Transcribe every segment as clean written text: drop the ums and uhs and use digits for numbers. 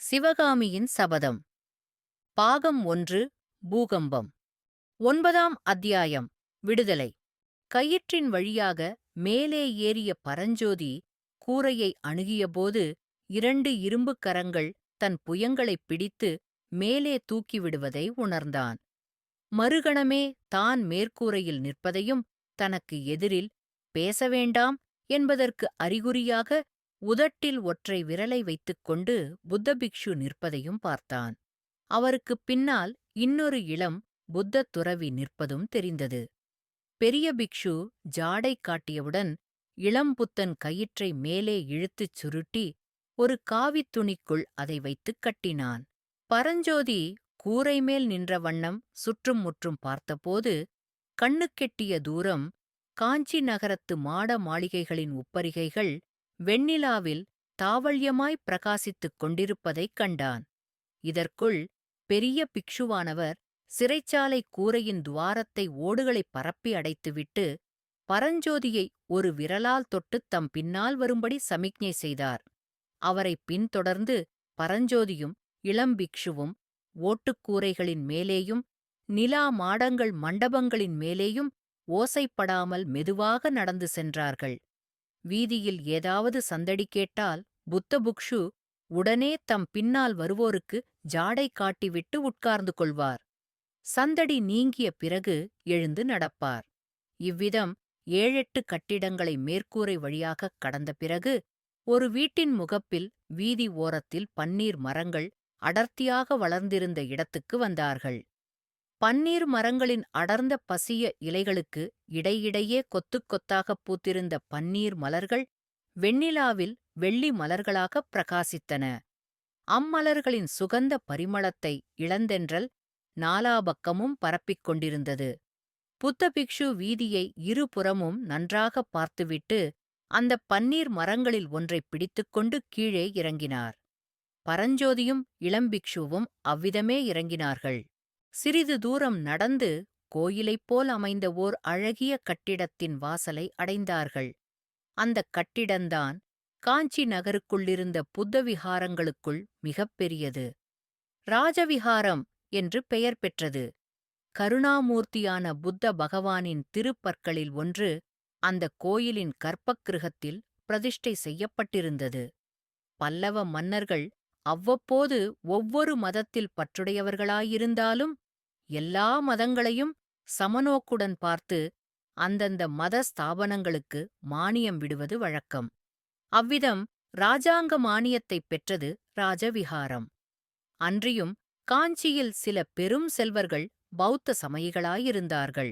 சிவகாமியின் சபதம். பாகம் 1. பூகம்பம். 9ஆம் அத்தியாயம். விடுதலை. கயிற்றின் வழியாக மேலே ஏறிய பரஞ்சோதி கூரையை அணுகியபோது 2 இரும்புக் கரங்கள் தன் புயங்களைப் பிடித்து மேலே தூக்கிவிடுவதை உணர்ந்தான். மறுகணமே தான் மேற்கூரையில் நிற்பதையும் தனக்கு எதிரில் பேச வேண்டாம் என்பதற்கு அறிகுறியாக உதட்டில் ஒற்றை விரலை வைத்துக்கொண்டு புத்தபிக்ஷு நிற்பதையும் பார்த்தான். அவருக்குப் பின்னால் இன்னொரு இளம் புத்தத் துறவி நிற்பதும் தெரிந்தது. பெரிய பிக்ஷு ஜாடை காட்டியவுடன் இளம்புத்தன் கயிற்றை மேலே இழுத்துச் சுருட்டி ஒரு காவித் துணிக்குள் அதை வைத்துக் கட்டினான். பரஞ்சோதி கூரை மேல் நின்ற வண்ணம் சுற்றும் முற்றும் பார்த்தபோது கண்ணுக்கெட்டிய தூரம் காஞ்சி நகரத்து மாட மாளிகைகளின் உப்பரிகைகள் வெண்ணிலாவில் தாவள்யமாய்ப் பிரகாசித்துக் கொண்டிருப்பதைக் கண்டான். இதற்குள் பெரிய பிக்ஷுவானவர் சிறைச்சாலை கூரையின் துவாரத்தை ஓடுகளைப் பரப்பி அடைத்துவிட்டு பரஞ்சோதியை ஒரு விரலால் தொட்டுத் தம் பின்னால் வரும்படி சமிக்ஞை செய்தார். அவரைப் பின்தொடர்ந்து பரஞ்சோதியும் இளம்பிக்ஷுவும் ஓட்டுக்கூரைகளின் மேலேயும் நிலா மாடங்கள் மண்டபங்களின் மேலேயும் ஓசைப்படாமல் மெதுவாக நடந்து சென்றார்கள். வீதியில் ஏதாவது சந்தடி கேட்டால் புத்தபுக்ஷு உடனே தம் பின்னால் வருவோருக்கு ஜாடை காட்டிவிட்டு உட்கார்ந்து கொள்வார். சந்தடி நீங்கிய பிறகு எழுந்து நடப்பார். இவ்விதம் 7-8 கட்டிடங்களை மேற்கூரை வழியாகக் கடந்த பிறகு ஒரு வீட்டின் முகப்பில் வீதி ஓரத்தில் பன்னீர் மரங்கள் அடர்த்தியாக வளர்ந்திருந்த இடத்துக்கு வந்தார்கள். பன்னீர் மரங்களின் அடர்ந்த பசிய இலைகளுக்கு இடையிடையே கொத்துக் கொத்தாகப் பூத்திருந்த பன்னீர் மலர்கள் வெண்ணிலாவில் வெள்ளி மலர்களாகப் பிரகாசித்தன. அம்மலர்களின் சுகந்த பரிமளத்தை இளந்தென்றல் நாலாபக்கமும் பரப்பிக் கொண்டிருந்தது. புத்தபிக்ஷு வீதியை இருபுறமும் நன்றாகப் பார்த்துவிட்டு அந்தப் பன்னீர் மரங்களில் ஒன்றைப் பிடித்துக்கொண்டு கீழே இறங்கினார். பரஞ்சோதியும் இளம்பிக்ஷுவும் அவ்விதமே இறங்கினார்கள். சிறிது தூரம் நடந்து கோயிலைப் போல் அமைந்த ஓர் அழகிய கட்டிடத்தின் வாசலை அடைந்தார்கள். அந்தக் கட்டிடந்தான் காஞ்சி நகருக்குள்ளிருந்த புத்த விஹாரங்களுக்குள் மிகப் பெரியது. ராஜவிஹாரம் என்று பெயர் பெற்றது. கருணாமூர்த்தியான புத்த பகவானின் திருப்பற்களில் ஒன்று அந்தக் கோயிலின் கர்ப்பக்கிருகத்தில் பிரதிஷ்டை செய்யப்பட்டிருந்தது. பல்லவ மன்னர்கள் அவ்வப்போது ஒவ்வொரு மதத்தில் பற்றுடையவர்களாயிருந்தாலும் எல்லா மதங்களையும் சமநோக்குடன் பார்த்து அந்தந்த மத ஸ்தாபனங்களுக்கு மானியம் விடுவது வழக்கம். அவ்விதம் இராஜாங்க மானியத்தைப் பெற்றது ராஜவிஹாரம். அன்றியும் காஞ்சியில் சில பெரும் செல்வர்கள் பௌத்த சமயிகளாயிருந்தார்கள்.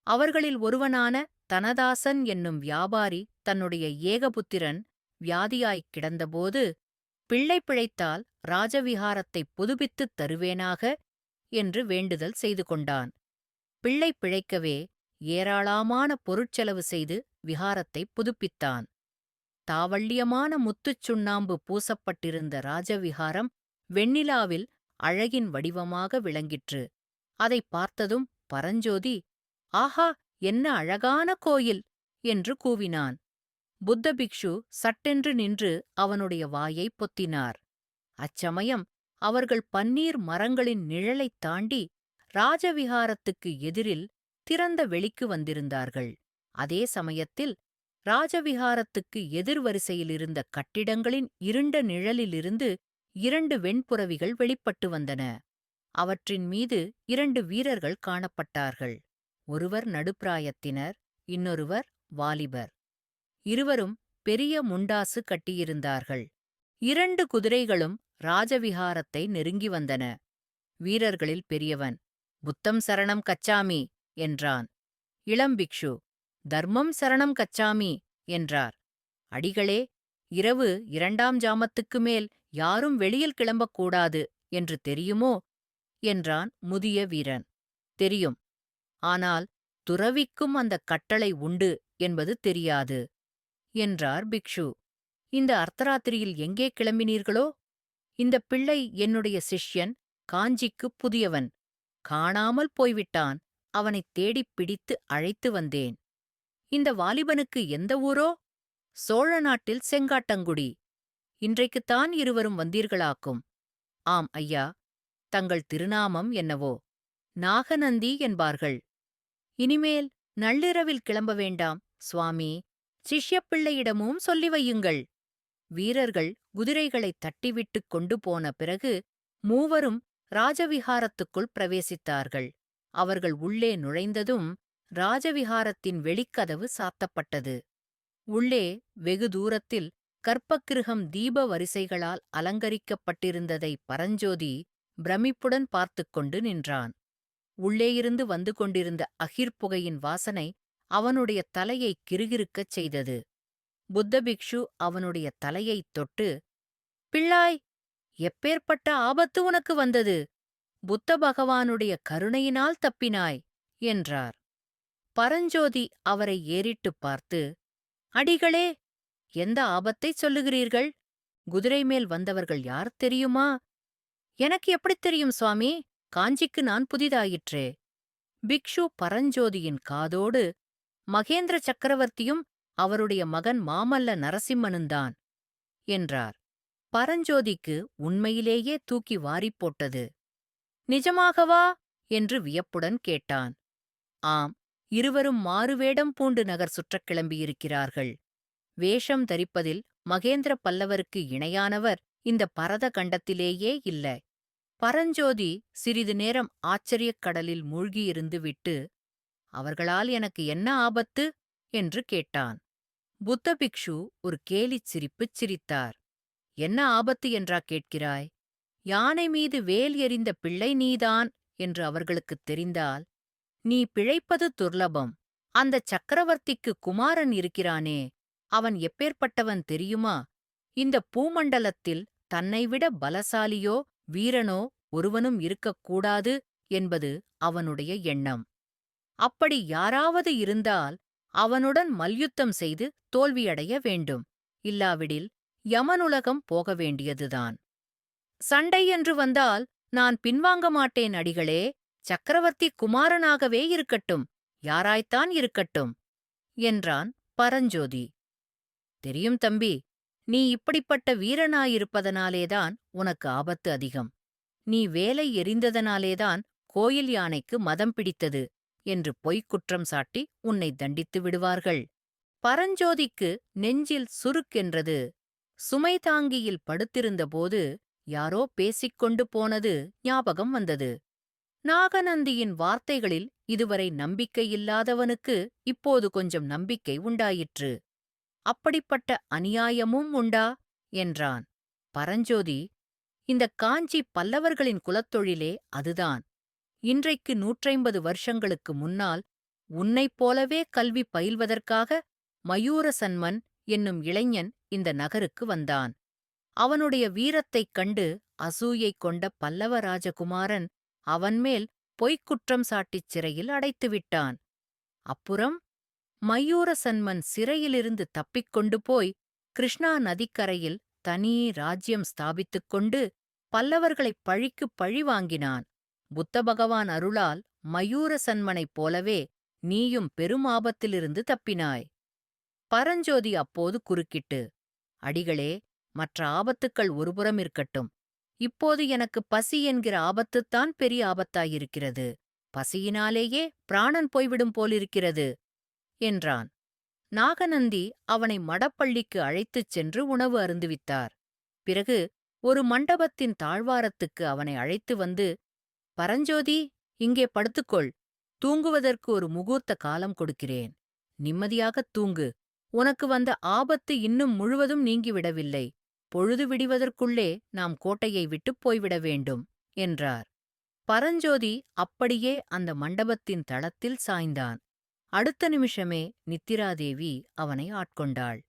அவர்களில் ஒருவனான தனதாசன் என்னும் வியாபாரி தன்னுடைய ஏகபுத்திரன் வியாதியாய்க் கிடந்தபோது பிள்ளை பிழைத்தால் ராஜவிஹாரத்தைப் புதுப்பித்துத் தருவேனாக என்று வேண்டுதல் செய்து கொண்டான். பிள்ளை பிழைக்கவே ஏராளமான பொருட்செலவு செய்து விஹாரத்தைப் புதுப்பித்தான். தாவள்யமான முத்துச் சுண்ணாம்பு பூசப்பட்டிருந்த ராஜவிஹாரம் வெண்ணிலாவில் அழகின் வடிவமாக விளங்கிற்று. அதைப் பார்த்ததும் பரஞ்சோதி, ஆஹா, என்ன அழகான கோயில் என்று கூவினான். புத்தபிக்ஷு சட்டென்று நின்று அவனுடைய வாயைப் பொத்தினார். அச்சமயம் அவர்கள் பன்னீர் மரங்களின் நிழலைத் தாண்டி ராஜவிஹாரத்துக்கு எதிரில் திறந்த வெளிக்கு வந்திருந்தார்கள். அதே சமயத்தில் ராஜவிஹாரத்துக்கு எதிர் வரிசையிலிருந்த கட்டிடங்களின் இருண்ட நிழலிலிருந்து 2 வெண்புறவிகள் வெளிப்பட்டு வந்தன. அவற்றின் மீது 2 வீரர்கள் காணப்பட்டார்கள். ஒருவர் நடுப்பிராயத்தினர், இன்னொருவர் வாலிபர். இருவரும் பெரிய முண்டாசு கட்டியிருந்தார்கள். 2 குதிரைகளும் ராஜவிஹாரத்தை நெருங்கி வந்தன. வீரர்களில் பெரியவன், புத்தம் சரணம் கச்சாமி என்றான். இளம்பிக்ஷு, தர்மம் சரணம் கச்சாமி என்றார். அடிகளே, இரவு 2ஆம் ஜாமத்துக்கு மேல் யாரும் வெளியில் கிளம்பக்கூடாது என்று தெரியுமோ என்றான் முதிய வீரன். தெரியும். ஆனால் துறவிக்கும் அந்தக் கட்டளை உண்டு என்பது தெரியாது என்றார் பிக்ஷு. இந்த அர்த்தராத்திரியில் எங்கே கிளம்பினீர்களோ? இந்தப் பிள்ளை என்னுடைய சிஷ்யன், காஞ்சிக்குப் புதியவன். காணாமல் போய்விட்டான். அவனைத் தேடிப் பிடித்து அழைத்து வந்தேன். இந்த வாலிபனுக்கு எந்த ஊரோ? சோழ நாட்டில் செங்காட்டங்குடி. இன்றைக்குத்தான் இருவரும் வந்தீர்களாக்கும். ஆம் ஐயா. தங்கள் திருநாமம் என்னவோ? நாகநந்தி என்பார்கள். இனிமேல் நள்ளிரவில் கிளம்ப வேண்டாம் சுவாமி. சிஷ்யப்பிள்ளையிடமும் சொல்லி வையுங்கள். வீரர்கள் குதிரைகளைத் தட்டிவிட்டுக் கொண்டு போன பிறகு மூவரும் ராஜவிஹாரத்துக்குள் பிரவேசித்தார்கள். அவர்கள் உள்ளே நுழைந்ததும் ராஜவிஹாரத்தின் வெளிக்கதவு சாத்தப்பட்டது. உள்ளே வெகு தூரத்தில் கற்பக்கிருஹம் தீப வரிசைகளால் அலங்கரிக்கப்பட்டிருந்ததை பரஞ்சோதி பிரமிப்புடன் பார்த்துக் கொண்டு நின்றான். உள்ளேயிருந்து வந்து கொண்டிருந்த அகிர்புகையின் வாசனை அவனுடைய தலையைக் கிறுகிறுக்கச் செய்தது. புத்த பிக்ஷு அவனுடைய தலையைத் தொட்டு, பிள்ளாய், எப்பேற்பட்ட ஆபத்து உனக்கு வந்தது? புத்த பகவானுடைய கருணையினால் தப்பினாய் என்றார். பரஞ்சோதி அவரை ஏறிட்டுப் பார்த்து, அடிகளே, எந்த ஆபத்தைச் சொல்லுகிறீர்கள்? குதிரை மேல் வந்தவர்கள் யார் தெரியுமா? எனக்கு எப்படித் தெரியும் சுவாமி? காஞ்சிக்கு நான் புதிதாயிற்றே. பிக்ஷு பரஞ்சோதியின் காதோடு, மகேந்திர சக்கரவர்த்தியும் அவருடைய மகன் மாமல்ல நரசிம்மனுந்தான் என்றார். பரஞ்சோதிக்கு உண்மையிலேயே தூக்கி வாரிப் போட்டது. நிஜமாகவா? என்று வியப்புடன் கேட்டான். ஆம், இருவரும் மாறுவேடம் பூண்டு நகர் சுற்றக் கிளம்பியிருக்கிறார்கள். வேஷம் தரிப்பதில் மகேந்திர பல்லவருக்கு இணையானவர் இந்த பரத கண்டத்திலேயே இல்ல. பரஞ்சோதி சிறிது நேரம் ஆச்சரியக் கடலில் மூழ்கியிருந்து விட்டு, அவர்களால் எனக்கு என்ன ஆபத்து? என்று கேட்டான். புத்த பிக்ஷு ஒரு கேலிச் சிரிப்புச் சிரித்தார். என்ன ஆபத்து என்றா கேட்கிறாய்? யானை மீது வேல் எறிந்த பிள்ளை நீதான் என்று அவர்களுக்குத் தெரிந்தால், நீ பிழைப்பது துர்லபம். அந்தச் சக்கரவர்த்திக்கு குமாரன் இருக்கிறானே, அவன் எப்பேற்பட்டவன் தெரியுமா? இந்தப் பூமண்டலத்தில் தன்னைவிட பலசாலியோ வீரனோ ஒருவனும் இருக்கக்கூடாது என்பது அவனுடைய எண்ணம். அப்படி யாராவது இருந்தால் அவனுடன் மல்யுத்தம் செய்து தோல்வியடைய வேண்டும். இல்லாவிடில் யமனுலகம் போக வேண்டியதுதான். சண்டை என்று வந்தால் நான் பின்வாங்க மாட்டேன் அடிகளே. சக்கரவர்த்தி குமாரனாகவே இருக்கட்டும், யாராய்த்தான் இருக்கட்டும் என்றான் பரஞ்சோதி. தெரியும் தம்பி, நீ இப்படிப்பட்ட வீரனாயிருப்பதனாலேதான் உனக்கு ஆபத்து அதிகம். நீ வேலை எறிந்ததனாலேதான் கோயில் யானைக்கு மதம் பிடித்தது என்று பொய்க் குற்றம் சாட்டி உன்னை தண்டித்து விடுவார்கள். பரஞ்சோதிக்கு நெஞ்சில் சுருக்கென்றது. சுமை தாங்கியில் படுத்திருந்தபோது யாரோ பேசிக்கொண்டு போனது ஞாபகம் வந்தது. நாகநந்தியின் வார்த்தைகளில் இதுவரை நம்பிக்கையில்லாதவனுக்கு இப்போது கொஞ்சம் நம்பிக்கை உண்டாயிற்று. அப்படிப்பட்ட அநியாயமும் உண்டா? என்றான். பரஞ்சோதி, இந்தக் காஞ்சி பல்லவர்களின் குலத்தொழிலே அதுதான். இன்றைக்கு 150 வருஷங்களுக்கு முன்னால் உன்னைப் போலவே கல்வி பயில்வதற்காக மயூரசன்மன் என்னும் இளைஞன் இந்த நகருக்கு வந்தான். அவனுடைய வீரத்தைக் கண்டு அசூயை கொண்ட பல்லவ ராஜகுமாரன் அவன்மேல் பொய்க்குற்றம் சாட்டிச் சிறையில் அடைத்துவிட்டான். அப்புறம் மயூரசன்மன் சிறையிலிருந்து தப்பிக்கொண்டு போய் கிருஷ்ணா நதிக்கரையில் தனி ராஜ்யம் ஸ்தாபித்துக் கொண்டு பல்லவர்களைப் பழிக்குப் பழி வாங்கினான். புத்த பகவான் அருளால் மயூரசன்மனைப் போலவே நீயும் பெரும் ஆபத்திலிருந்து தப்பினாய். பரஞ்சோதி அப்போது குறுக்கிட்டு, அடிகளே, மற்ற ஆபத்துக்கள் ஒருபுறம் இருக்கட்டும். இப்போது எனக்கு பசி என்கிற ஆபத்துத்தான் பெரிய ஆபத்தாயிருக்கிறது. பசியினாலேயே பிராணன் போய்விடும் போலிருக்கிறது என்றான். நாகநந்தி அவனை மடப்பள்ளிக்கு அழைத்துச் சென்று உணவு அருந்துவித்தார். பிறகு ஒரு மண்டபத்தின் தாழ்வாரத்துக்கு அவனை அழைத்து வந்து, பரஞ்சோதி, இங்கே படுத்துக்கொள். தூங்குவதற்கு ஒரு முகூர்த்த காலம் கொடுக்கிறேன். நிம்மதியாகத் தூங்கு. உனக்கு வந்த ஆபத்து இன்னும் முழுவதும் நீங்கிவிடவில்லை. பொழுது விடிவதற்குள்ளே நாம் கோட்டையை விட்டுப் போய்விட வேண்டும் என்றார். பரஞ்சோதி அப்படியே அந்த மண்டபத்தின் தளத்தில் சாய்ந்தான். அடுத்த நிமிஷமே நித்திராதேவி அவனை ஆட்கொண்டாள்.